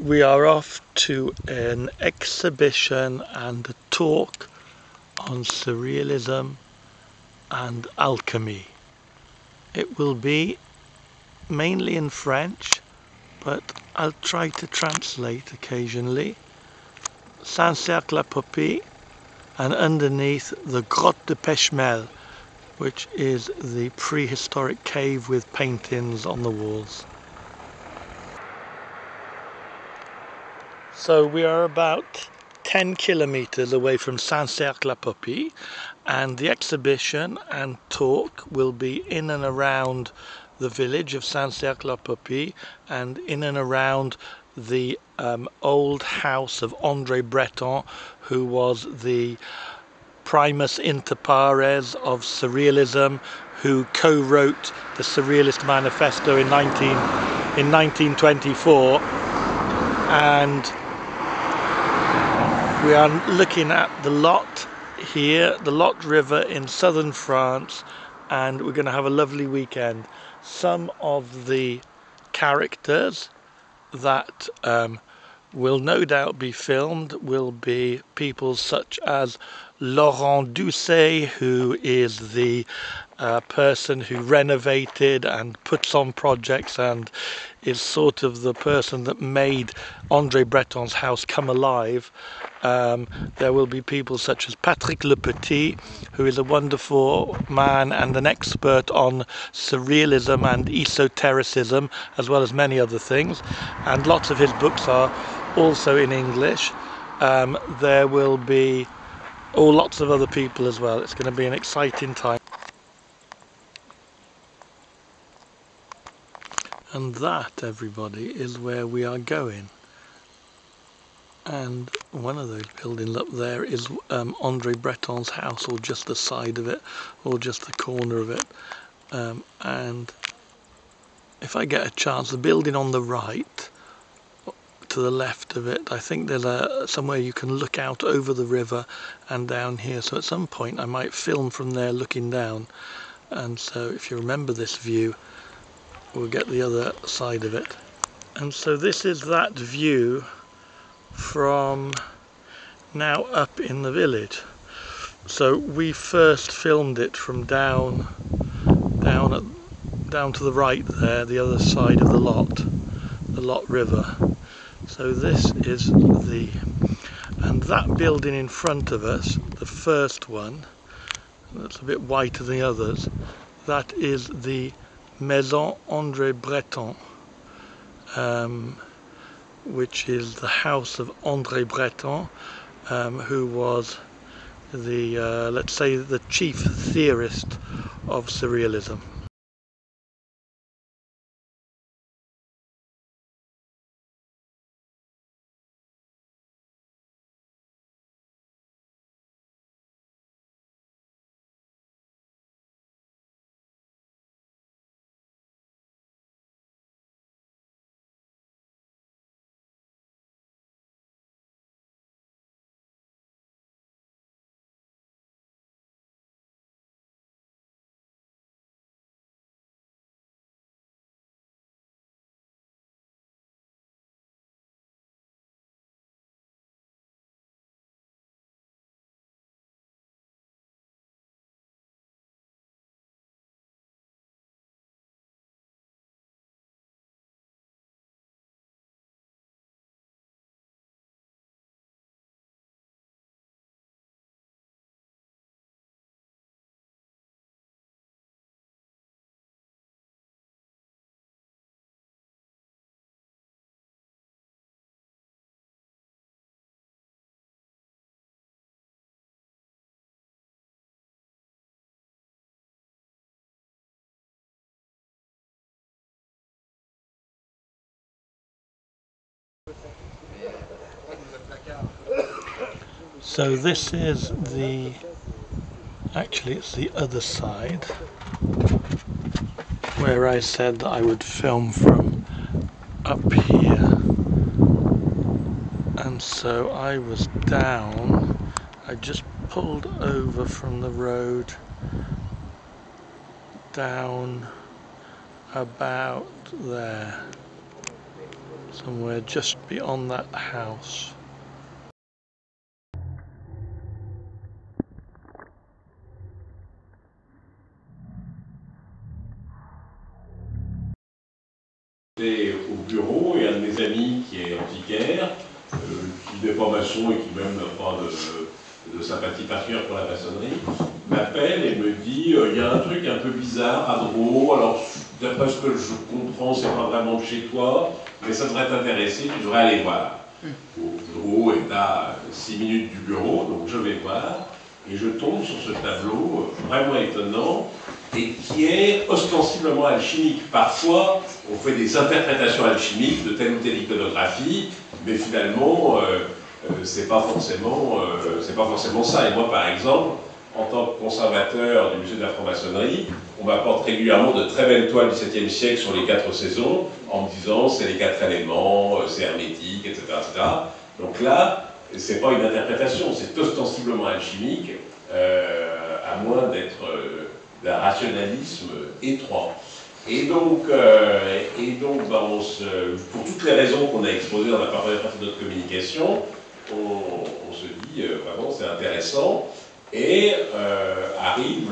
We are off to an exhibition and a talk on surrealism and alchemy. It will be mainly in French, but I'll try to translate occasionally. Saint-Cercle-la-Popie, and underneath the Grotte de Pechmel, which is the prehistoric cave with paintings on the walls. So we are about 10 kilometers away from Saint-Cercle-la-Popie, and the exhibition and talk will be in and around the village of Saint-Cercle-la-Popie and in and around the old house of André Breton, who was the primus inter pares of surrealism, who co-wrote the Surrealist Manifesto in 1924, and we are looking at the Lot here, the Lot River in southern France, and we're going to have a lovely weekend. Some of the characters that will no doubt be filmed will be people such as Laurent Doucet, who is the person who renovated and puts on projects and is sort of the person that made André Breton's house come alive. There will be people such as Patrick Le Petit, who is a wonderful man and an expert on surrealism and esotericism, as well as many other things, and lots of his books are also in English. There will be lots of other people as well. It's going to be an exciting time. And that, everybody, is where we are going. And one of those buildings up there is André Breton's house, or just the side of it, or just the corner of it. And if I get a chance, the building on the right, to the left of it, I think there's somewhere you can look out over the river and down here. So at some point I might film from there looking down. And so if you remember this view, we'll get the other side of it. And so this is that view from now up in the village. So we first filmed it from down to the right there, the other side of the Lot River. So this is and that building in front of us, the first one, that's a bit whiter than the others, that is the Maison André Breton, which is the house of André Breton, who was the, let's say, the chief theorist of surrealism. So this is actually it's the other side, where I said that I would film from up here. And so I was down, I just pulled over from the road down about there. somewhere just beyond that house. Au bureau et un de mes amis qui est antiquaire, qui n'est pas maçon et qui même n'a pas de sympathie particulière pour la maçonnerie, m'appelle et me dit il y a un truc un peu bizarre à Dreux, alors d'après ce que je comprends, c'est pas vraiment de chez toi, mais ça devrait t'intéresser, tu devrais aller voir. Dreux est à 6 minutes du bureau, donc je vais voir, et je tombe sur ce tableau vraiment étonnant, et qui est ostensiblement alchimique. Parfois, on fait des interprétations alchimiques de telle ou telle iconographie, mais finalement, c'est pas forcément ça. Et moi, par exemple, en tant que conservateur du musée de la franc-maçonnerie, on m'apporte régulièrement de très belles toiles du 7e siècle sur les 4 saisons, en me disant c'est les 4 éléments, c'est hermétique, etc., etc. Donc là, c'est pas une interprétation, c'est ostensiblement alchimique, à moins d'être d'un rationalisme étroit. Et donc pour toutes les raisons qu'on a exposées dans la première partie de notre communication, on se dit vraiment c'est intéressant. Et arrive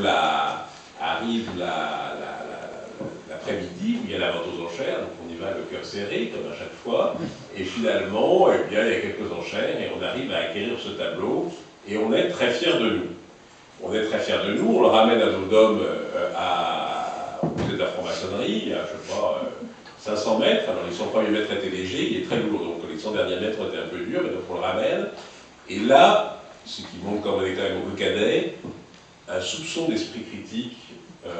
l'après-midi où il y a la vente aux enchères, donc on y va le cœur serré comme à chaque fois. Et finalement, eh bien, il y a quelques enchères et on arrive à acquérir ce tableau et on est très fiers de nous. On est très fiers de nous, on le ramène à nos dômes au musée de la franc-maçonnerie, à, je sais pas, 500 mètres. Alors les 100 premiers mètres étaient légers, il est très lourd, donc les 100 derniers mètres étaient un peu durs, mais donc on le ramène. Et là, ce qui montre quand on est quand même au cadet, un soupçon d'esprit critique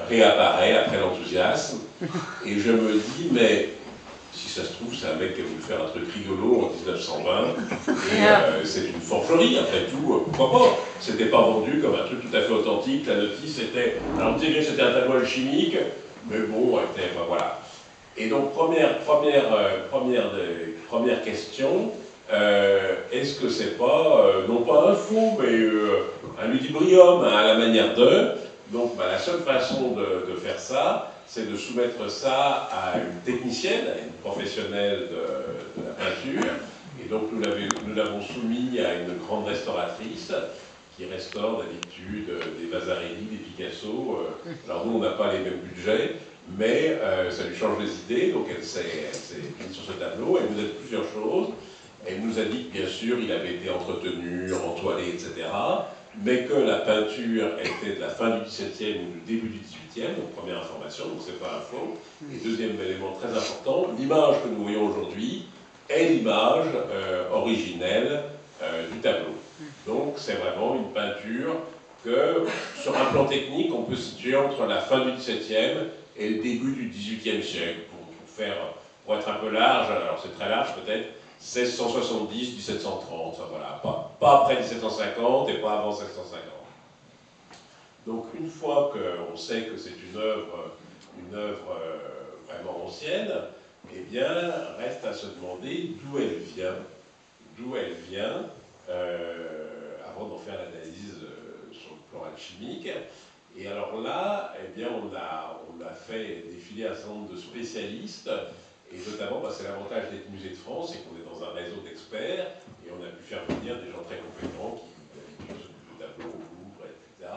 réapparaît après l'enthousiasme. Et je me dis, mais si ça se trouve, c'est un mec qui a voulu faire un truc rigolo en 1920, et c'est une forgerie, après tout, pourquoi pas? C'était pas vendu comme un truc tout à fait authentique, la notice était, alors on dirait que c'était un tableau alchimique, mais bon, était, ben, voilà. Et donc, première question, est-ce que c'est pas, non pas un faux, mais un ludibrium à la manière de. Donc, bah, la seule façon de faire ça, c'est de soumettre ça à une technicienne, à une professionnelle de la peinture. Et donc, nous l'avons soumis à une grande restauratrice qui restaure d'habitude des Vasarely, des Picasso. Alors, nous, on n'a pas les mêmes budgets, mais ça lui change les idées. Donc, elle s'est mise sur ce tableau. Elle nous a dit plusieurs choses. Elle nous a dit que, bien sûr, il avait été entretenu, entoilé, etc., mais que la peinture était de la fin du XVIIe ou du début du XVIIIe, donc première information, donc c'est pas un faux. Et deuxième élément très important, l'image que nous voyons aujourd'hui est l'image originelle du tableau. Donc c'est vraiment une peinture que, sur un plan technique, on peut situer entre la fin du XVIIe et le début du XVIIIe siècle, pour être un peu large, alors c'est très large peut-être, 1670, 1730, voilà, pas après 1750 et pas avant 1650. Donc une fois qu'on sait que c'est une œuvre vraiment ancienne, eh bien, reste à se demander d'où elle vient, avant d'en faire l'analyse sur le plan alchimique. Et alors là, eh bien, on a fait défiler un certain nombre de spécialistes. Et notamment, bah, c'est l'avantage d'être musée de France, c'est qu'on est dans un réseau d'experts, et on a pu faire venir des gens très compétents qui d'habitude s'occupent de tableaux au Louvre, etc.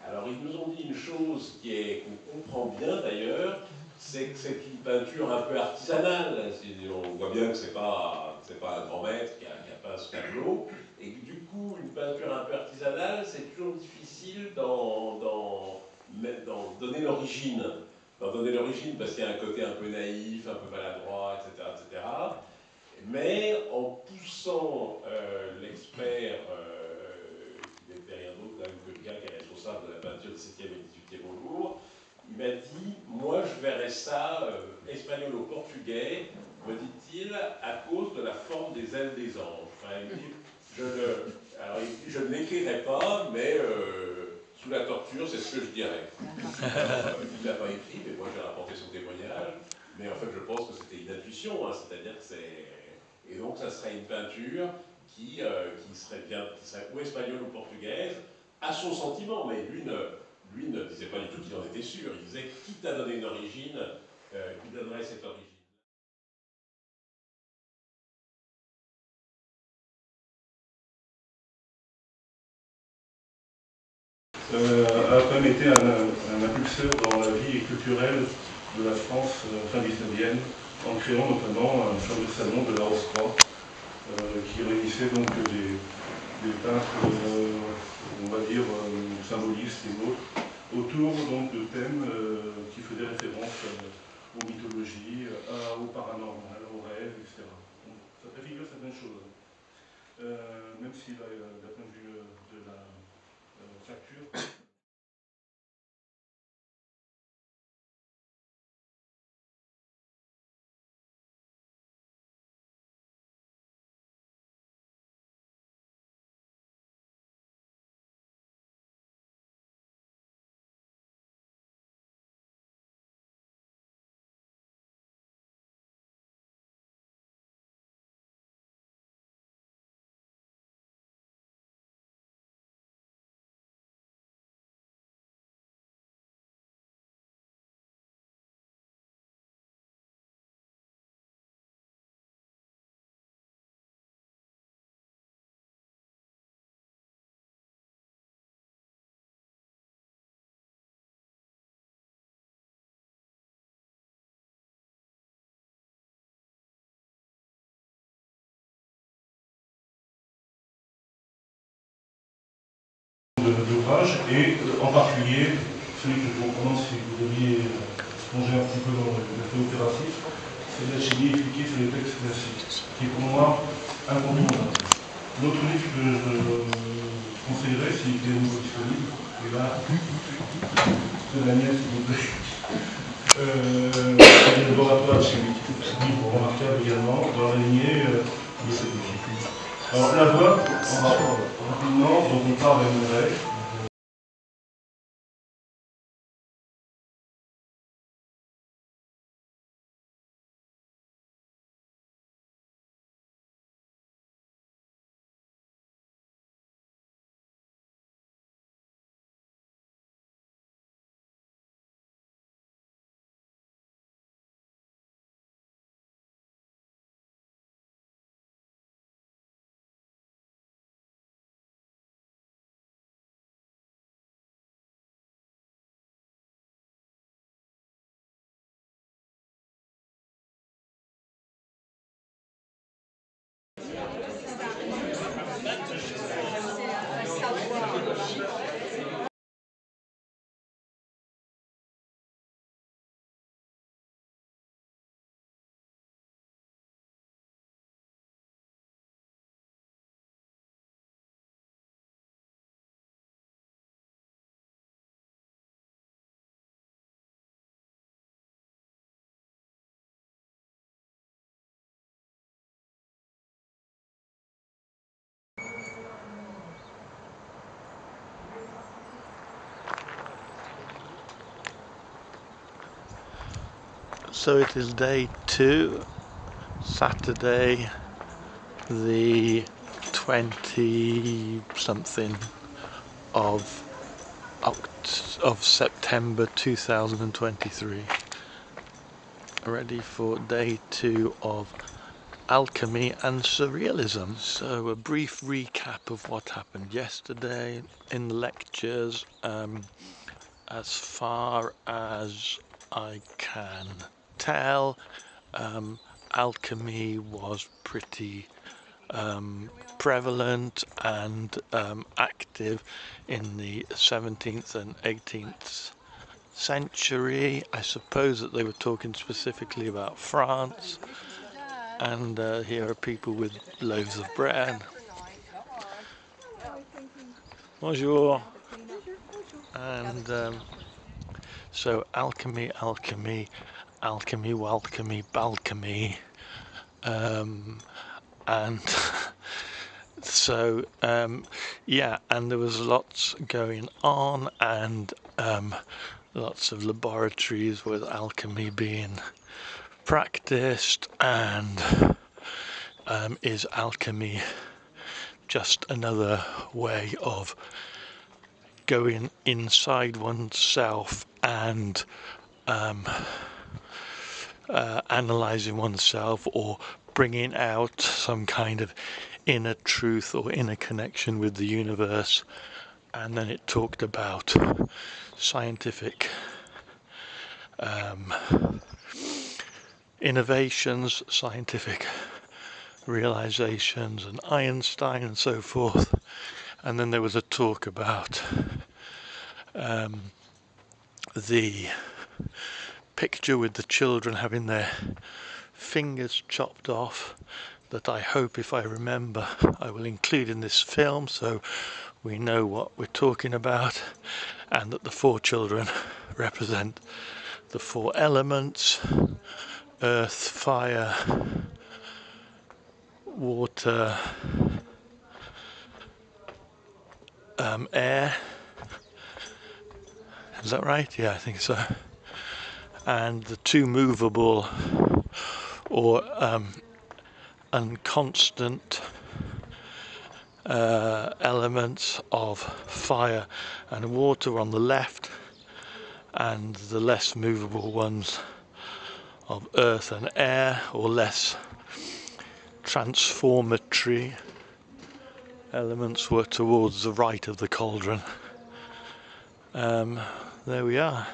Alors ils nous ont dit une chose qu'on comprend bien d'ailleurs, c'est que c'est une peinture un peu artisanale. On voit bien que c'est pas un grand maître qui a peint ce tableau, et que du coup, une peinture un peu artisanale, c'est toujours difficile d'en donner l'origine. Parce qu'il y a un côté un peu naïf, un peu maladroit, etc. etc. Mais en poussant l'expert, qui n'était rien d'autre que quelqu'un qui est responsable de la peinture du 7e et 18e au Louvre, il m'a dit, moi je verrais ça espagnolo-portugais, me dit-il, à cause de la forme des ailes des anges. Enfin, il me dit, je ne l'écrirai pas, mais sous la torture, c'est ce que je dirais. Il ne l'a pas écrit, mais moi j'ai rapporté son témoignage. Mais en fait, je pense que c'était une intuition, hein, c'est-à-dire que c'est. Et donc, ça serait une peinture qui serait ou espagnole ou portugaise, à son sentiment, mais lui ne disait pas du tout qu'il en était sûr. Il disait, quitte à donner une origine, il donnerait cette origine. a quand même été un impulseur dans la vie culturelle de la France fin 19e, en créant notamment un fameux salon de la Rose-Croix, qui réunissait donc des peintres, on va dire, symbolistes et autres, autour donc, de thèmes qui faisaient référence aux mythologies, au paranormal, aux rêves, etc. Donc, ça préfigure certaines choses. Même si d'un point de vue de la facture, d'ouvrage, et en particulier celui que je vous recommande si vous deviez plonger un petit peu dans l'aspect opératif, c'est la chimie expliquée sur les textes classiques, qui est pour moi incontournable. L'autre livre que je conseillerais, s'il était nouveau disponible, et là, c'est la mienne s'il vous plaît, le laboratoire de chimie, livre remarquable également, dans la lignée de cette équipe. Alors la voix, on va rapidement, donc on part vers une règle. So it is day 2, Saturday, the 20 something of September 2023. Ready for day 2 of alchemy and surrealism. So a brief recap of what happened yesterday in the lectures, as far as I can tell. Alchemy was pretty prevalent and active in the 17th and 18th century. I suppose that they were talking specifically about France, and here are people with loaves of bread. Bonjour. And so alchemy, walchemy, balchemy, and so yeah, and there was lots going on, and lots of laboratories with alchemy being practiced. And is alchemy just another way of going inside oneself and analysing oneself, or bringing out some kind of inner truth or inner connection with the universe and then it talked about scientific innovations, scientific realizations, and Einstein and so forth. And then there was a talk about the picture with the children having their fingers chopped off, that I hope, if I remember, I will include in this film so we know what we're talking about, and that the 4 children represent the 4 elements: earth, fire, water, air. Is that right? Yeah, I think so. And the 2 movable or unconstant elements of fire and water on the left, and the less movable ones of earth and air, or less transformatory elements, were towards the right of the cauldron. There we are.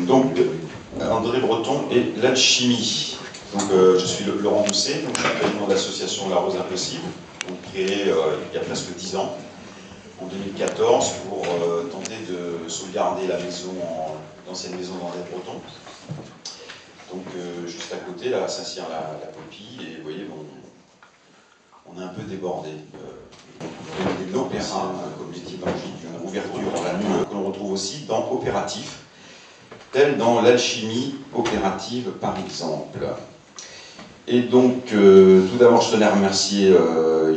Donc, André Breton et l'alchimie. Donc, je suis Laurent Doucet, donc je suis président de l'association La Rose Impossible, donc créée il y a presque 10 ans, en 2014, pour tenter de sauvegarder la maison, l'ancienne maison d'André Breton. Donc, juste à côté, là, à Saint-Cyr-la-Popie, et vous voyez, bon, on est un peu débordé. L'opéra, comme l'étymologie d'une ouverture en la nuit, que l'on retrouve aussi dans opératif, tel dans l'alchimie opérative par exemple. Et donc, tout d'abord, je tenais à remercier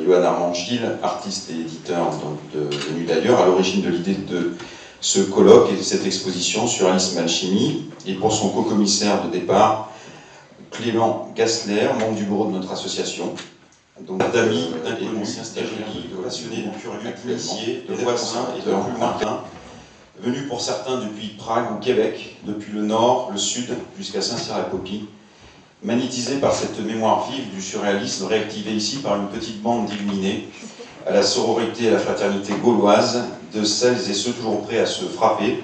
Johan Armand Gilles, artiste et éditeur venu d'ailleurs, à l'origine de l'idée de ce colloque et de cette exposition surréalisme alchimie, et pour son co-commissaire de départ, Clément Gassler, membre du bureau de notre association. Donc, d'amis et anciens stagiaires, de passionnés, de curieux, d'initiés, de voisins et de plus lointains, venus pour certains depuis Prague ou Québec, depuis le nord, le sud, jusqu'à Saint-Cyr-la-Popie, magnétisés par cette mémoire vive du surréalisme, réactivée ici par une petite bande d'illuminés, à la sororité et à la fraternité gauloise, de celles et ceux toujours prêts à se frapper,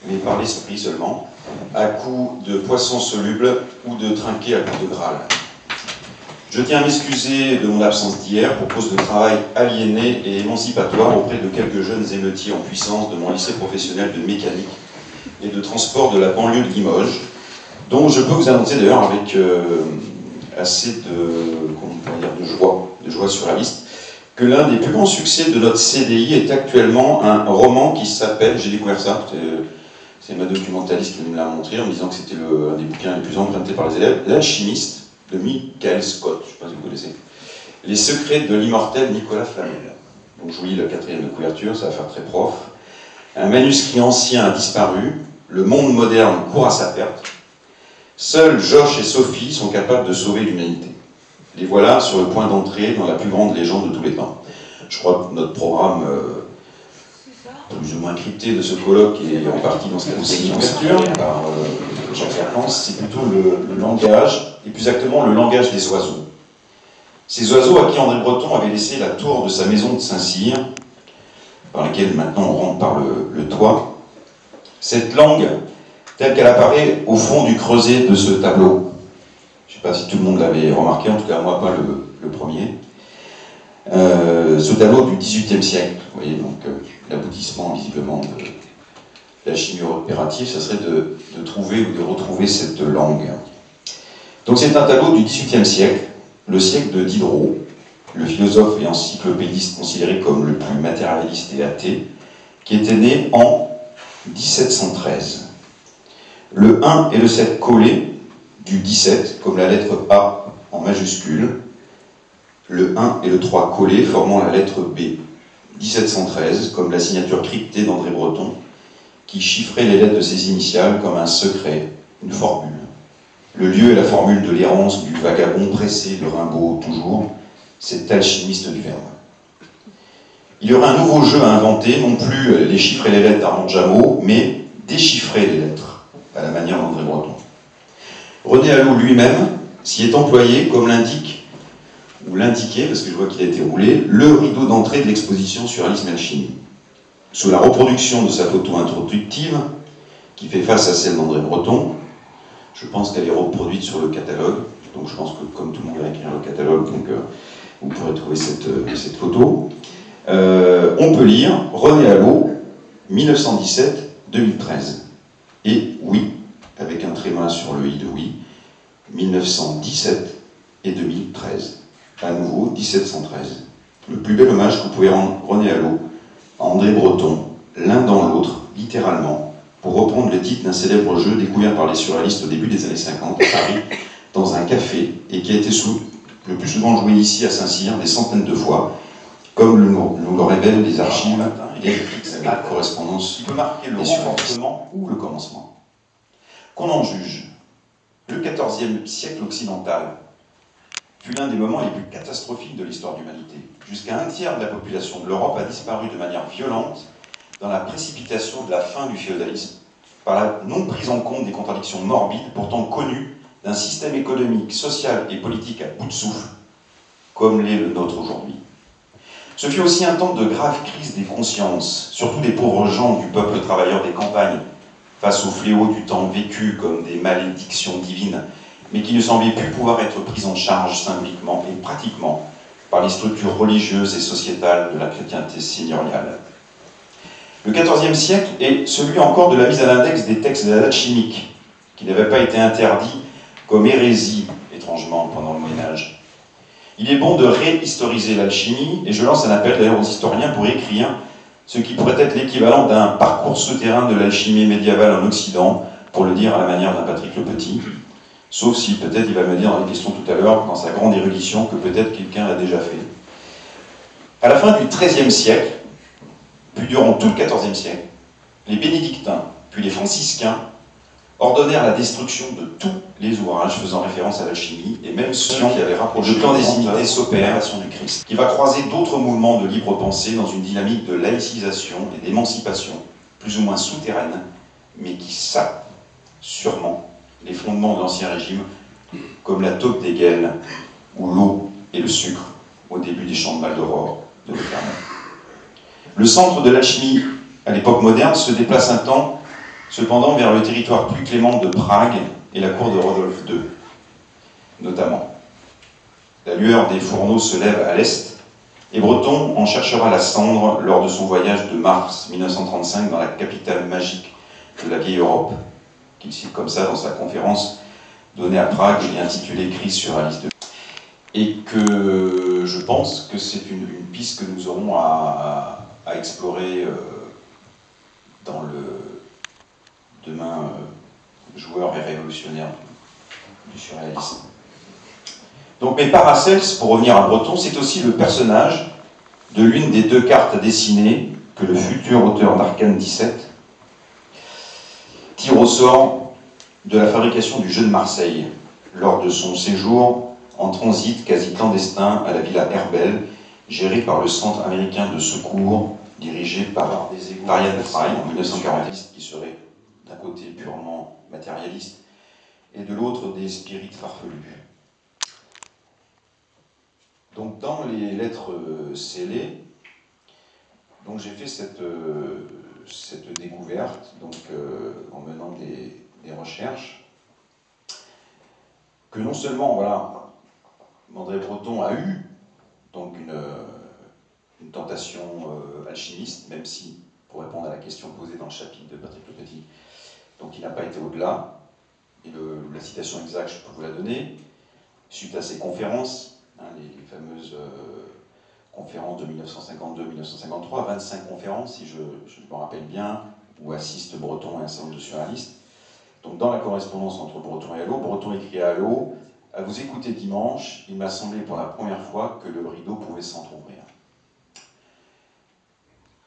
mais par l'esprit seulement, à coups de poissons solubles ou de trinquer à coups de Graal. Je tiens à m'excuser de mon absence d'hier pour cause de travail aliéné et émancipatoire auprès de quelques jeunes émeutiers en puissance de mon lycée professionnel de mécanique et de transport de la banlieue de Limoges, dont je peux vous annoncer d'ailleurs avec assez de joie surréaliste, que l'un des plus grands succès de notre CDI est actuellement un roman qui s'appelle, j'ai découvert ça, c'est ma documentaliste qui me l'a montré en me disant que c'était un des bouquins les plus empruntés par les élèves, L'Alchimiste, de Michael Scott, je ne sais pas si vous connaissez. Les secrets de l'immortel Nicolas Flamel. Donc je vous lis la 4e de couverture, ça va faire très prof. Un manuscrit ancien a disparu, le monde moderne court à sa perte. Seuls Josh et Sophie sont capables de sauver l'humanité. Les voilà sur le point d'entrer dans la plus grande légende de tous les temps. Je crois que notre programme, plus ou moins crypté de ce colloque, est en partie dans cette couverture par Jacques Lacan, c'est plutôt le langage, et plus exactement le langage des oiseaux. Ces oiseaux à qui André Breton avait laissé la tour de sa maison de Saint-Cyr, par laquelle maintenant on rentre par le toit. Cette langue, telle qu'elle apparaît au fond du creuset de ce tableau. Je ne sais pas si tout le monde l'avait remarqué, en tout cas moi pas le premier. Ce tableau du XVIIIe siècle, vous voyez, donc l'aboutissement visiblement de la chimie opérative, ça serait de trouver ou de retrouver cette langue. Donc c'est un tableau du XVIIIe siècle, le siècle de Diderot, le philosophe et encyclopédiste considéré comme le plus matérialiste et athée, qui était né en 1713. Le 1 et le 7 collés du 17, comme la lettre A en majuscule, le 1 et le 3 collés formant la lettre B. 1713, comme la signature cryptée d'André Breton, qui chiffrait les lettres de ses initiales comme un secret, une formule. Le lieu et la formule de l'errance du vagabond pressé de Rimbaud toujours, cet alchimiste du verbe. Il y aurait un nouveau jeu à inventer, non plus les chiffres et les lettres d'Armand Jameau, mais déchiffrer les lettres, à la manière d'André Breton. René Allo lui-même s'y est employé, comme l'indique, ou l'indiquait, parce que je vois qu'il a été roulé, le rideau d'entrée de l'exposition Surréalisme et Alchimie. Sous la reproduction de sa photo introductive, qui fait face à celle d'André Breton, je pense qu'elle est reproduite sur le catalogue, donc je pense que comme tout le monde va écrire le catalogue, donc vous pourrez trouver cette photo. On peut lire René Allo, 1917-2013. Et oui, avec un tréma sur le i de oui, 1917 et 2013. À nouveau, 1713. Le plus bel hommage que vous pouvez rendre René Allo à André Breton, l'un dans l'autre, littéralement, pour reprendre le titre d'un célèbre jeu découvert par les surréalistes au début des années 50 à Paris, dans un café, et qui a été le plus souvent joué ici à Saint-Cyr des centaines de fois, comme nous le révèlent les archives et les fixes avec la correspondance. Il peut marquer le renforcement ou le commencement. Qu'on en juge, le XIVe siècle occidental fut l'un des moments les plus catastrophiques de l'histoire de l'humanité. Jusqu'à un tiers de la population de l'Europe a disparu de manière violente dans la précipitation de la fin du féodalisme, par la non prise en compte des contradictions morbides pourtant connues d'un système économique, social et politique à bout de souffle, comme l'est le nôtre aujourd'hui. Ce fut aussi un temps de grave crise des consciences, surtout des pauvres gens du peuple travailleur des campagnes, face aux fléaux du temps vécu comme des malédictions divines, mais qui ne semblaient plus pouvoir être prises en charge symboliquement et pratiquement par les structures religieuses et sociétales de la chrétienté seigneuriale. Le XIVe siècle est celui encore de la mise à l'index des textes de la date chimique, qui n'avaient pas été interdits comme hérésie, étrangement, pendant le Moyen-Âge. Il est bon de réhistoriser l'alchimie, et je lance un appel d'ailleurs aux historiens pour écrire ce qui pourrait être l'équivalent d'un parcours souterrain de l'alchimie médiévale en Occident, pour le dire à la manière d'un Patrick le Petit, sauf si peut-être il va me dire dans les questions tout à l'heure, dans sa grande érudition, que peut-être quelqu'un l'a déjà fait. À la fin du XIIIe siècle, puis durant tout le XIVe siècle, les bénédictins, puis les franciscains, ordonnèrent la destruction de tous les ouvrages faisant référence à l'alchimie, et même ceux qui avaient rapproché de clandestinité s'opère du Christ, qui va croiser d'autres mouvements de libre pensée dans une dynamique de laïcisation et d'émancipation, plus ou moins souterraine, mais qui sape sûrement les fondements de l'Ancien Régime, comme la taupe d'Hegel, ou l'eau et le sucre, au début des Chants de Maldoror de Le Clermont. Le centre de l'alchimie, à l'époque moderne, se déplace un temps, cependant, vers le territoire plus clément de Prague et la cour de Rodolphe II, notamment. La lueur des fourneaux se lève à l'est, et Breton en cherchera la cendre lors de son voyage de mars 1935 dans la capitale magique de la vieille Europe, qu'il cite comme ça dans sa conférence donnée à Prague et intitulée Crise surréaliste. Et que je pense que c'est une piste que nous aurons à explorer dans le demain joueur et révolutionnaire du surréalisme. Donc, mais Paracels, pour revenir à Breton, c'est aussi le personnage de l'une des deux cartes dessinées que le futur auteur d'Arcane 17 tire au sort de la fabrication du jeu de Marseille, lors de son séjour en transit quasi clandestin à la villa Herbel, gérée par le Centre américain de secours, dirigé par Marianne Frey en 1940, qui serait d'un côté purement matérialiste et de l'autre des spirites farfelus. Donc dans les lettres scellées, donc j'ai fait cette découverte en menant des recherches que non seulement voilà, André Breton a eu donc une tentation alchimiste, même si, pour répondre à la question posée dans le chapitre de Patrick Le Petit, donc il n'a pas été au-delà, et la citation exacte, je peux vous la donner, suite à ses conférences, les fameuses conférences de 1952-1953, 25 conférences, si je me rappelle bien, où assistent Breton et un certain nombre de surréalistes. Donc dans la correspondance entre Breton et Allo, Breton écrit à Allo: à vous écouter dimanche, il m'a semblé pour la première fois que le rideau pouvait s'entrouvrir.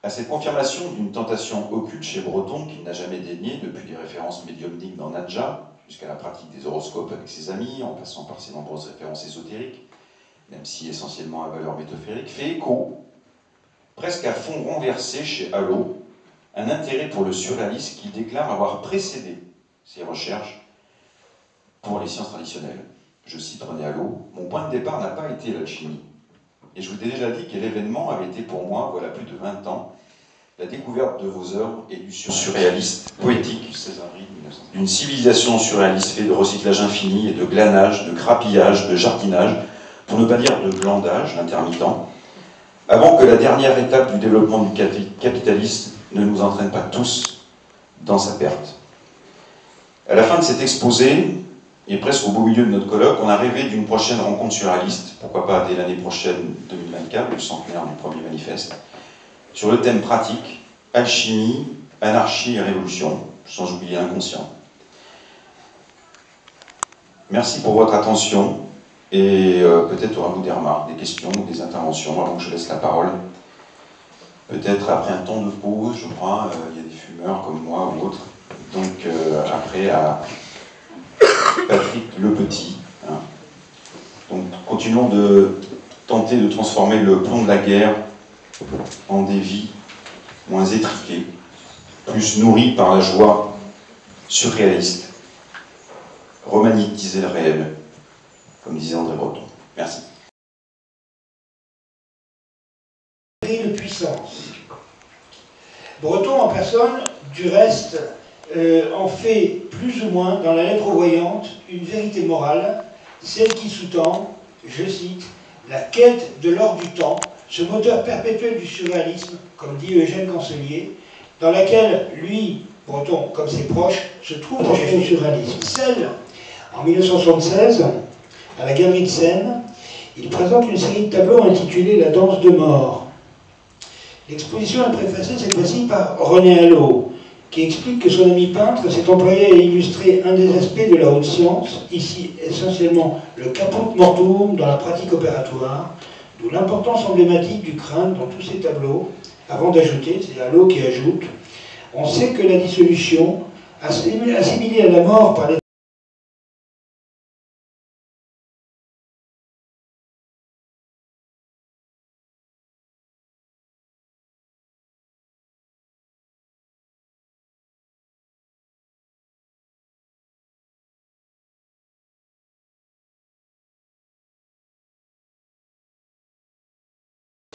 À cette confirmation d'une tentation occulte chez Breton, qu'il n'a jamais déniée depuis les références médiumniques dans Nadja, jusqu'à la pratique des horoscopes avec ses amis, en passant par ses nombreuses références ésotériques, même si essentiellement à valeur métaphorique, fait écho, presque à fond renversé chez Allo, un intérêt pour le surréalisme qu'il déclare avoir précédé ses recherches pour les sciences traditionnelles. Je cite René Allo, « Mon point de départ n'a pas été l'alchimie. Et je vous ai déjà dit que l'événement avait été pour moi, voilà plus de 20 ans, la découverte de vos œuvres et du surréaliste poétique, d'une civilisation surréaliste faite de recyclage infini et de glanage, de crapillage, de jardinage, pour ne pas dire de glandage intermittent, avant que la dernière étape du développement du capitalisme ne nous entraîne pas tous dans sa perte. » À la fin de cet exposé, et presque au beau milieu de notre colloque, on a rêvé d'une prochaine rencontre surréaliste, pourquoi pas dès l'année prochaine, 2024, le centenaire du premier manifeste, sur le thème pratique, alchimie, anarchie et révolution, sans oublier l'inconscient. Merci pour votre attention, et peut-être aura-vous des remarques, des questions ou des interventions, avant que je laisse la parole. Peut-être après un temps de pause, je crois, il y a des fumeurs comme moi ou autres, donc après à Patrick Le Petit. Hein. Donc continuons de tenter de transformer le plomb de la guerre en des vies moins étriquées, plus nourries par la joie surréaliste, romaniser le réel, comme disait André Breton. Merci. De puissance. Breton en personne, du reste, en fait plus ou moins, dans la lettre aux voyantes, une vérité morale, celle qui sous-tend, je cite, « la quête de l'or du temps, ce moteur perpétuel du surréalisme, comme dit Eugène Cancelier, dans laquelle lui, Breton, comme ses proches, se trouve dans le surréalisme. » Celle, en 1976, à la Galerie de Seine, il présente une série de tableaux intitulés « La danse de mort ». L'exposition est préfacée cette fois-ci par René Allo, qui explique que son ami peintre s'est employé à illustrer un des aspects de la haute science, ici essentiellement le caput mortuum dans la pratique opératoire, d'où l'importance emblématique du crâne dans tous ces tableaux, avant d'ajouter, c'est Allo qui ajoute, on sait que la dissolution, assimilée à la mort par les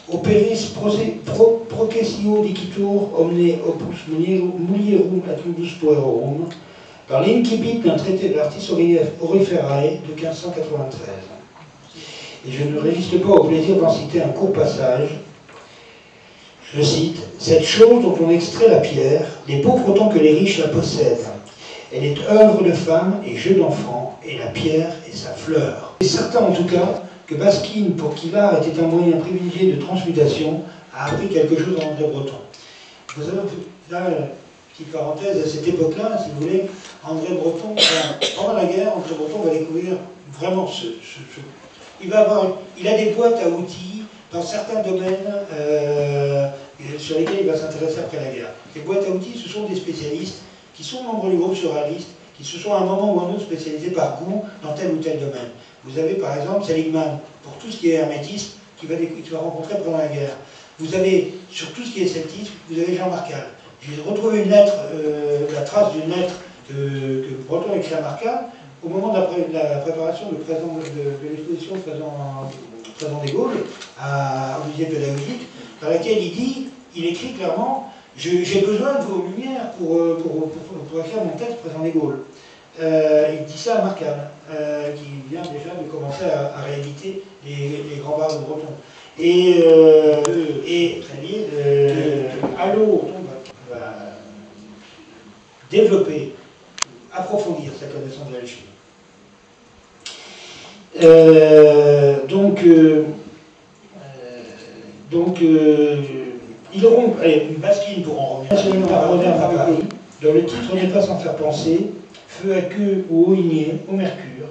Operis processio dicitur omne opus mulierum atribus poerorum, dans l'incipit d'un traité de l'artis auriferae de 1593. Et je ne résiste pas au plaisir d'en citer un court passage. Je cite, « Cette chose dont on extrait la pierre, les pauvres autant que les riches la possèdent. Elle est œuvre de femme et jeu d'enfant, et la pierre est sa fleur. » C'est certain en tout cas que Baskin, pour qui l'art était un moyen privilégié de transmutation, a appris quelque chose à André Breton. Vous savez, là, petite parenthèse, à cette époque-là, si vous voulez, André Breton, pendant la guerre, André Breton va découvrir vraiment il a des boîtes à outils dans certains domaines sur lesquels il va s'intéresser après la guerre. Les boîtes à outils, ce sont des spécialistes qui sont membres du groupe surréaliste, qui se sont à un moment ou à un autre spécialisés par goût dans tel ou tel domaine. Vous avez par exemple Seligman, pour tout ce qui est hermétisme, qui va rencontrer pendant la guerre. Vous avez, sur tout ce qui est celtisme, vous avez Jean Marcal. J'ai retrouvé une lettre, la trace d'une lettre que Breton écrit à Marcal, au moment de la préparation de l'exposition Présent des Gaules, au musée pédagogique, dans laquelle il écrit clairement « J'ai besoin de vos lumières pour écrire mon texte Présent des Gaules ». Il dit ça à Marcal, qui vient déjà de commencer à rééditer les grands bars de Breton. Et très lié, Allo va développer, approfondir sa connaissance de l'alchimie. Baskin pour en revenir, par moderne à Paris, dont le titre n'est pas sans faire penser, feu à queue ou au igné, au mercure,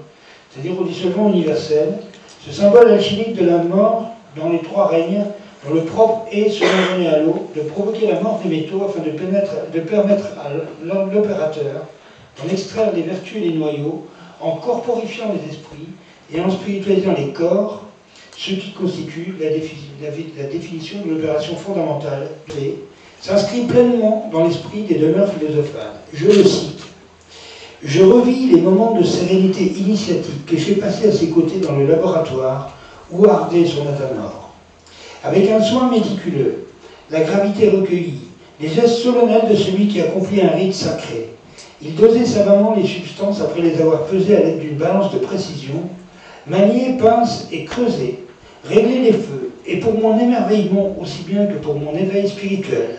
c'est-à-dire au dissolvant universel, ce symbole alchimique de la mort dans les trois règnes, dont le propre est, selon René Allo, de provoquer la mort des métaux afin de permettre à l'opérateur, d'en extraire les vertus et les noyaux, en corporifiant les esprits et en spiritualisant les corps, ce qui constitue la définition de l'opération fondamentale, s'inscrit pleinement dans l'esprit des demeures philosophales. Je le cite. « Je revis les moments de sérénité initiatique que j'ai passés à ses côtés dans le laboratoire où ardait son athanor. Avec un soin méticuleux, la gravité recueillie, les gestes solennels de celui qui accomplit un rite sacré, il dosait savamment les substances après les avoir pesées à l'aide d'une balance de précision, maniait pince et creusait, réglait les feux, et pour mon émerveillement aussi bien que pour mon éveil spirituel,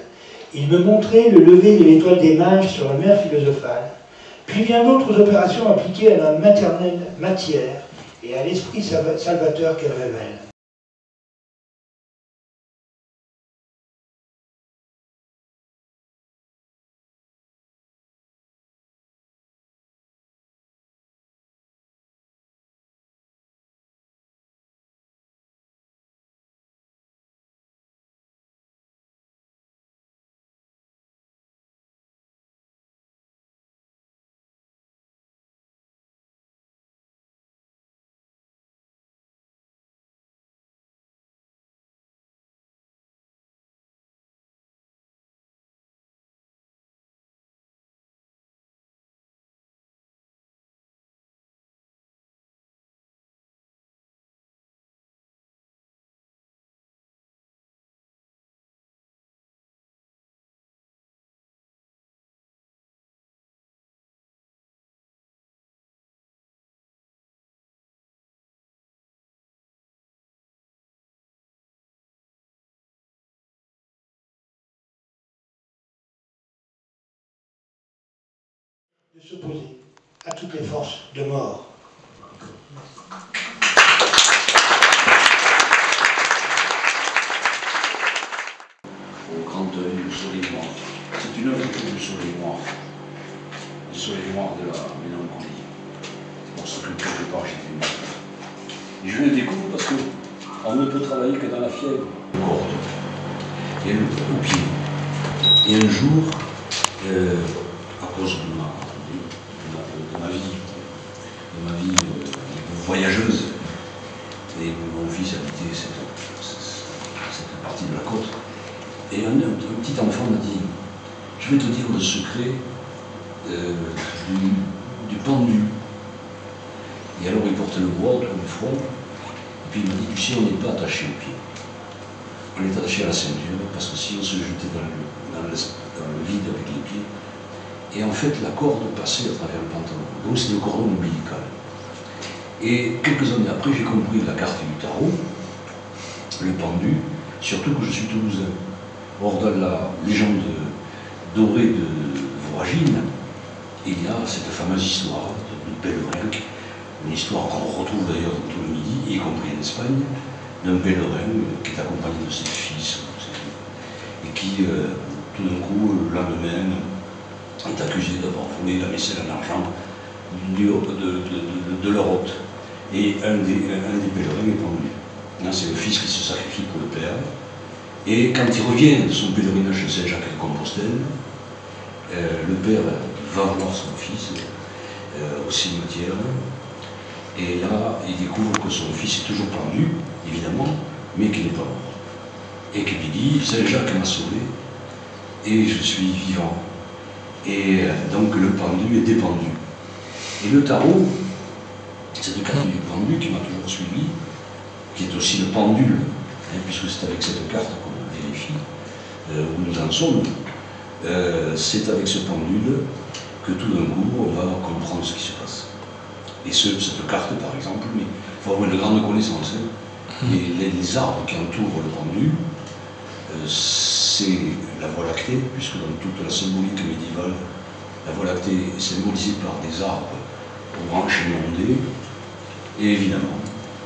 il me montrait le lever de l'étoile des mages sur la mer philosophale, puis bien d'autres opérations appliquées à la maternelle matière et à l'esprit salvateur qu'elle révèle. De s'opposer à toutes les forces de mort. Au grand œil, le soleil noir. C'est une œuvre du soleil noir. Le soleil noir de la mélancolie. C'est pour ça que quelque part j'ai fait une. Et je le découvre parce qu'on ne peut travailler que dans la fièvre. Corde. Et au pied. Et un jour, à cause de ma vie voyageuse, et mon fils habitait cette partie de la côte, et un petit enfant m'a dit, je vais te dire le secret du pendu. Et alors il portait le bois autour du front, et puis il m'a dit, tu sais, on n'est pas attaché au pied, on est attaché à la ceinture, parce que si on se jetait dans le vide avec les pieds, et en fait, la corde passait à travers le pantalon. Donc c'est le cordon ombilical. Et quelques années après, j'ai compris la carte du tarot, le pendu, surtout que je suis toulousain. Or, dans la légende dorée de Voragine, il y a cette fameuse histoire de pèlerin, une histoire qu'on retrouve d'ailleurs dans tout le Midi, y compris en Espagne, d'un pèlerin qui est accompagné de ses fils, et qui, tout d'un coup, le lendemain, est accusé d'avoir volé la vaisselle en argent de leur hôte. Et un des pèlerins est pendu. C'est le fils qui se sacrifie pour le père. Et quand il revient de son pèlerinage de Saint-Jacques de Compostelle, le père va voir son fils au cimetière. Et là, il découvre que son fils est toujours pendu, évidemment, mais qu'il n'est pas mort. Et qu'il lui dit, Saint-Jacques m'a sauvé, et je suis vivant. Et donc le pendu est dépendu. Et le tarot, c'est le carte du pendu qui m'a toujours suivi, qui est aussi le pendule, puisque c'est avec cette carte qu'on vérifie où nous en sommes. C'est avec ce pendule que tout d'un coup on va comprendre ce qui se passe. Et cette carte par exemple, mais il faut avoir une grande connaissance. Les arbres qui entourent le pendu, c'est la Voie lactée, puisque dans toute la symbolique médiévale, la Voie lactée est symbolisée par des arbres aux branches émondées, et évidemment,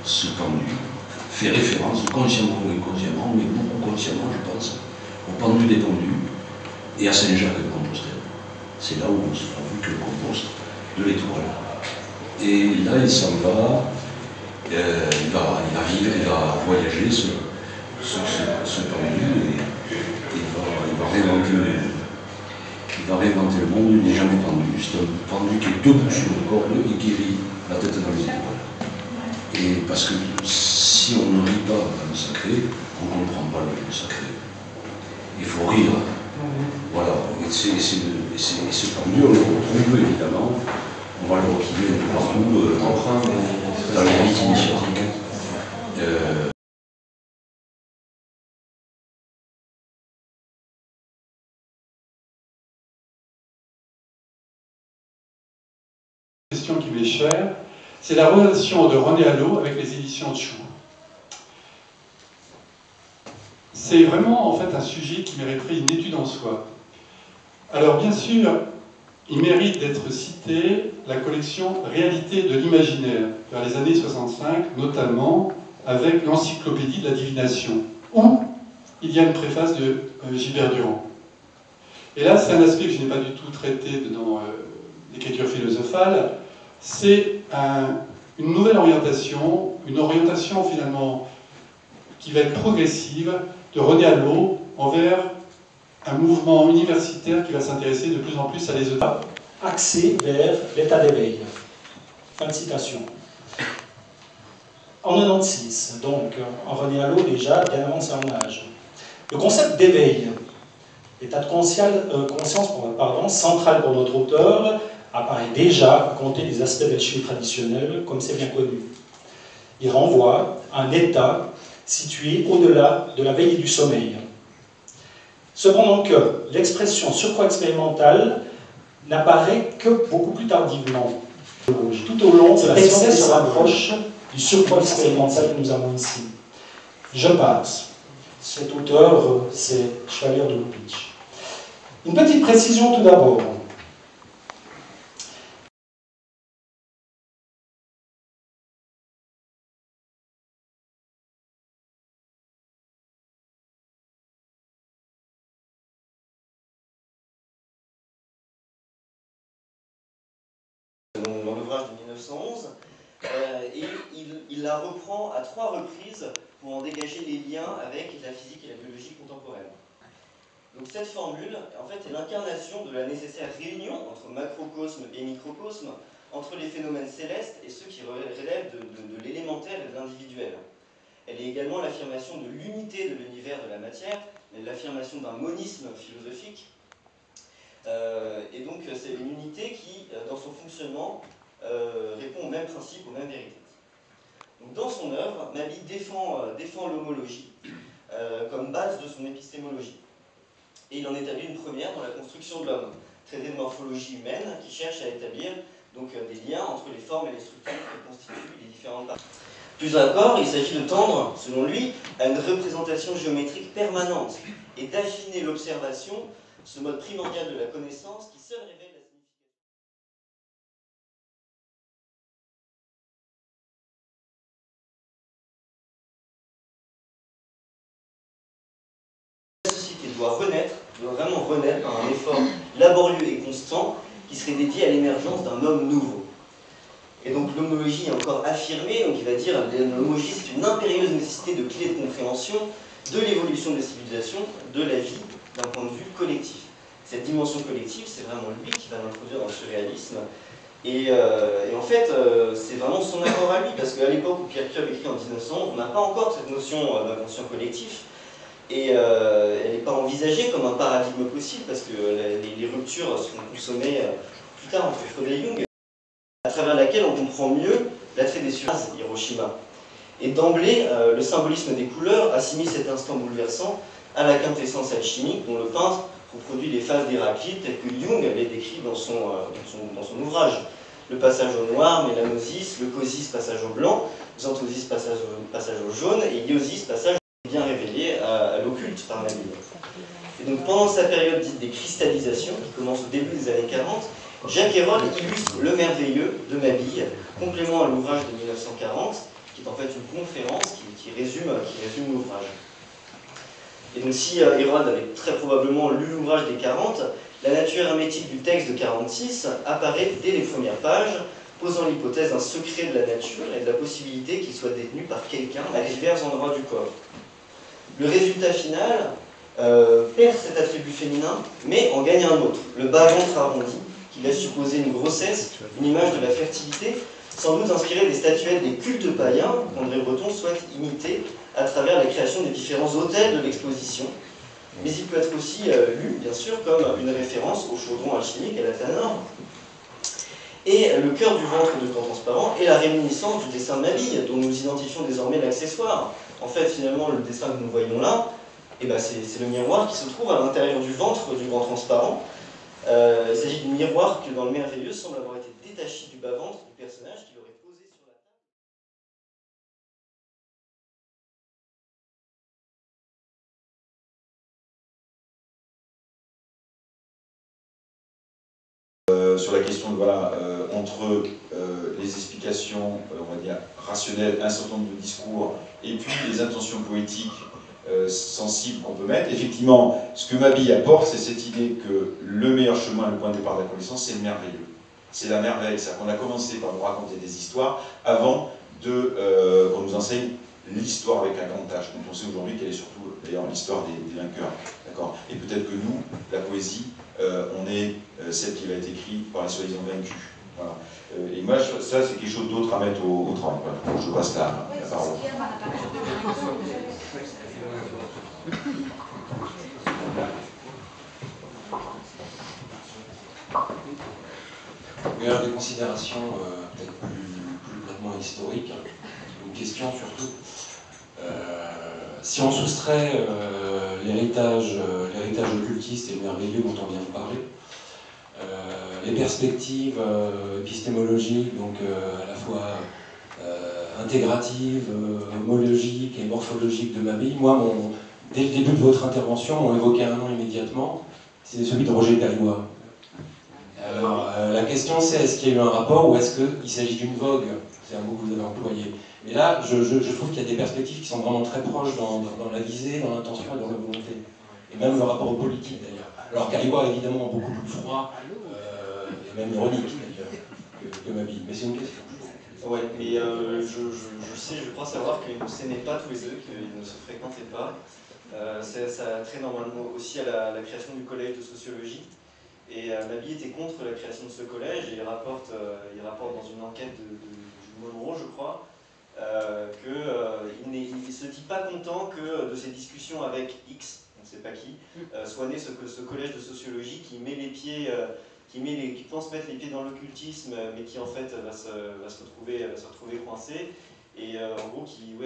ce pendu fait référence, consciemment ou inconsciemment, mais beaucoup consciemment, je pense, au pendu des pendus et à Saint-Jacques de Compostelle. C'est là où on se vu que le compost de l'étoile. Et là, il s'en va, il va vivre, il va voyager, ce pendu, et il va réinventer va réinventer le monde, il n'est jamais pendu. C'est un pendu qui est debout sur le corps et qui rit la tête dans les épaules. Et parce que si on ne rit pas dans le sacré, on ne comprend pas le sacré. Il faut rire. Voilà. Et ce pendu, on le retrouve évidemment. On va le retrouver un peu partout, dans les rites initiatiques. Question qui m'est chère, c'est la relation de René Allo avec les éditions Tchou. C'est vraiment en fait un sujet qui mériterait une étude en soi. Alors bien sûr, il mérite d'être cité la collection Réalité de l'imaginaire, vers les années 65, notamment avec l'encyclopédie de la divination, où il y a une préface de Gilbert Durand. Et là, c'est un aspect que je n'ai pas du tout traité dans l'écriture philosophale, c'est une nouvelle orientation, une orientation finalement qui va être progressive de René Allo envers un mouvement universitaire qui va s'intéresser de plus en plus à l'ésotérisme. Axé vers l'état d'éveil. Fin de citation. En 96, donc, en René Allo déjà, bien avant son âge. Le concept d'éveil, l'état de conscience central pour notre auteur, apparaît déjà à compter des aspects d'alchimie traditionnelle, comme c'est bien connu. Il renvoie à un état situé au-delà de la veille et du sommeil. Cependant que l'expression surcroît expérimentale n'apparaît que beaucoup plus tardivement. Tout au long de la science se rapproche du surcroît expérimental que nous avons ici. Je passe. Cet auteur, c'est Chevalier de Lubitsch. Une petite précision tout d'abord. Dans l'ouvrage de 1911, et il la reprend à 3 reprises pour en dégager les liens avec la physique et la biologie contemporaine. Donc cette formule, en fait, est l'incarnation de la nécessaire réunion entre macrocosme et microcosme, entre les phénomènes célestes et ceux qui relèvent de l'élémentaire et de l'individuel. Elle est également l'affirmation de l'unité de l'univers de la matière, mais l'affirmation d'un monisme philosophique. Et donc c'est une unité qui, dans son fonctionnement, répond au même principe, aux mêmes vérités. Donc, dans son œuvre, Mabille défend l'homologie comme base de son épistémologie. Et il en établit une première dans la construction de l'homme, traité de morphologie humaine, qui cherche à établir donc, des liens entre les formes et les structures qui constituent les différentes parties. Plus encore, il s'agit de tendre, selon lui, à une représentation géométrique permanente et d'affiner l'observation, ce mode primordial de la connaissance qui seul révèle la doit renaître, doit vraiment renaître par un effort laborieux et constant qui serait dédié à l'émergence d'un homme nouveau. Et donc l'homologie est encore affirmée, donc il va dire l'homologie c'est une impérieuse nécessité de clé de compréhension de l'évolution des civilisations, de la vie d'un point de vue collectif. Cette dimension collective, c'est vraiment lui qui va l'introduire dans le surréalisme. Et en fait, c'est vraiment son apport à lui, parce qu'à l'époque où Pierre Cueul écrit en 1911, on n'a pas encore cette notion d'inconscient collectif. Et elle n'est pas envisagée comme un paradigme possible parce que les ruptures seront consommées plus tard entre Freud et Jung, à travers laquelle on comprend mieux l'attrait des surfaces Hiroshima. Et d'emblée, le symbolisme des couleurs assimile cet instant bouleversant à la quintessence alchimique dont le peintre reproduit les phases d'Héraclite telles que Jung avait décrit dans son ouvrage. Le passage au noir, mélanosis, leucosis, passage au blanc, xanthosis, passage au jaune, et iosis, passage bien révélé à l'occulte par Mabille. Et donc pendant sa période dite des cristallisations, qui commence au début des années 40, Jacques Herold illustre le merveilleux de Mabille, complément à l'ouvrage de 1940, qui est en fait une conférence qui résume l'ouvrage. Et donc si Herold avait très probablement lu l'ouvrage des 40, la nature hermétique du texte de 46 apparaît dès les premières pages, posant l'hypothèse d'un secret de la nature et de la possibilité qu'il soit détenu par quelqu'un à divers endroits du corps. Le résultat final perd cet attribut féminin, mais en gagne un autre, le bas-ventre arrondi, qui laisse supposer une grossesse, une image de la fertilité, sans doute inspiré des statuettes des cultes païens qu'André Breton souhaite imiter à travers la création des différents autels de l'exposition. Mais il peut être aussi lu, bien sûr, comme une référence au chaudron alchimique et à la Tanor. Et le cœur du ventre de Grand Transparent est la réminiscence du dessin de Mabille, dont nous identifions désormais l'accessoire. En fait, finalement, le dessin que nous voyons là, eh ben, c'est le miroir qui se trouve à l'intérieur du ventre du Grand Transparent. Il s'agit du miroir que, dans le merveilleux, semble avoir été détaché du bas-ventre du personnage qui l'aurait posé sur la table. Sur la question entre les explications, on va dire, rationnelles, un certain nombre de discours, et puis les intentions poétiques sensibles qu'on peut mettre. Effectivement, ce que Mabille apporte, c'est cette idée que le meilleur chemin, le point de départ de la connaissance, c'est le merveilleux. C'est la merveille. C'est-à-dire qu'on a commencé par nous raconter des histoires avant qu'on nous enseigne l'histoire avec un grand H. Donc on sait aujourd'hui qu'elle est surtout, d'ailleurs, l'histoire des vainqueurs. D'accord ? Et peut-être que nous, la poésie, on est celle qui va être écrite par les soi-disant vaincus. Voilà. Et moi, ça, c'est quelque chose d'autre à mettre au travail. Voilà. Je passe la parole. Mais alors des considérations peut-être plus purement historiques, une question surtout. Si on soustrait l'héritage occultiste et le merveilleux dont on vient de parler, les perspectives épistémologiques, donc à la fois intégratives, homologiques et morphologiques de Mabille, moi, dès le début de votre intervention, m'ont évoqué un nom immédiatement, c'est celui de Roger Caillois. Alors, la question c'est, est-ce qu'il y a eu un rapport ou est-ce qu'il s'agit d'une vogue? C'est un mot que vous avez employé. Mais là, je trouve qu'il y a des perspectives qui sont vraiment très proches dans la visée, dans l'intention et dans la volonté. Et même le rapport aux politiques, d'ailleurs. Alors, Caillois, évidemment, beaucoup plus froid, et même ironique, d'ailleurs, que Mabille. Mais c'est une question. Ouais, mais je crois savoir qu'ils ne s'aimaient pas tous les deux, qu'ils ne se fréquentaient pas. Ça a trait normalement aussi à la création du collège de sociologie. Et Mabille était contre la création de ce collège, et il rapporte dans une enquête de Monroe, je crois, qu'il ne se dit pas content que de ces discussions avec X, on ne sait pas qui, soit né ce collège de sociologie qui met les pieds, qui pense mettre les pieds dans l'occultisme, mais qui en fait va se retrouver coincé, et en gros qui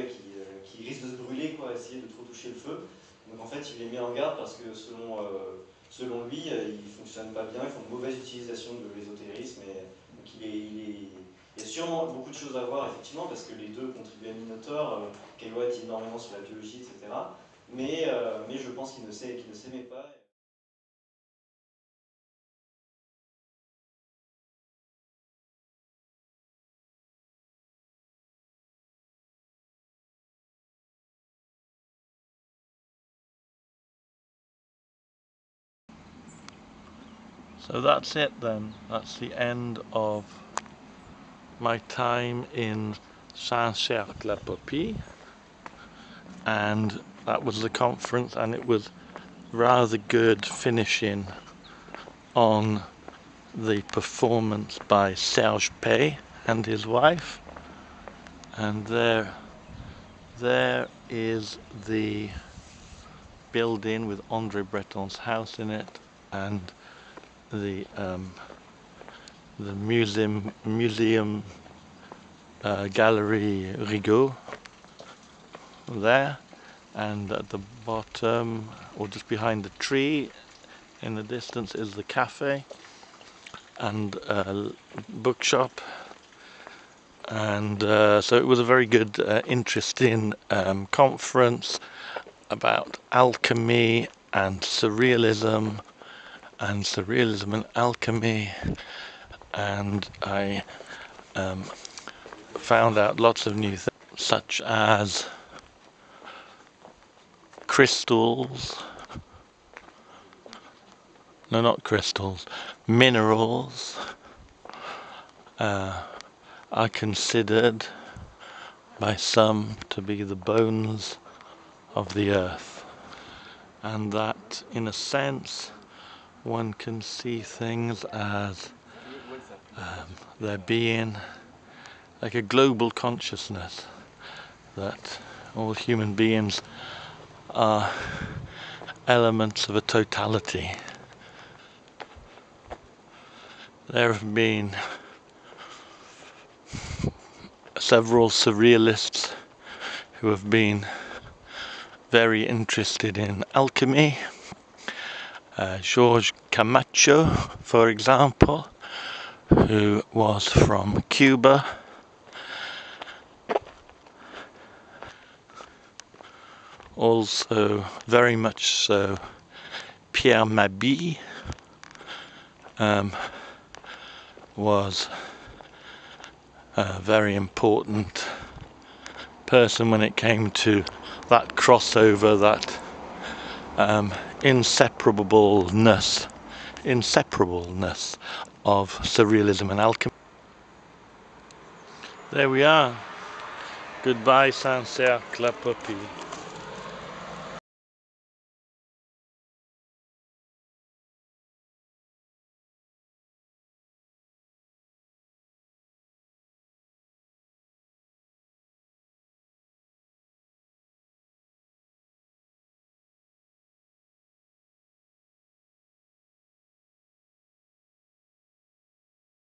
risque de se brûler, quoi, essayer de trop toucher le feu. Donc en fait il les met en garde parce que selon lui, ils ne fonctionnent pas bien, ils font une mauvaise utilisation de l'ésotérisme, et donc il y a sûrement beaucoup de choses à voir, effectivement, parce que les deux contribuent à Minotaure, Caillois dit énormément sur la biologie, etc. Mais je pense qu'ils ne s'aimaient pas. So that's it then. That's the end of my time in Saint-Cercle-la-Popie, and that was the conference, and it was rather good finishing on the performance by Serge Pey and his wife. And there is the building with André Breton's house in it, and the museum Gallery Rigaud there, and at the bottom, or just behind the tree in the distance, is the cafe and bookshop. And so it was a very good, interesting conference about alchemy and surrealism and alchemy, and I found out lots of new things, such as minerals are considered by some to be the bones of the earth. and that in a sense one can see things as there being like a global consciousness, that all human beings are elements of a totality. There have been several surrealists who have been very interested in alchemy. George Camacho, for example, who was from Cuba. Also, very much so, Pierre Mabille was a very important person when it came to that crossover, that inseparableness of surrealism and alchemy. There we are. Goodbye, Saint-Cercle, puppy.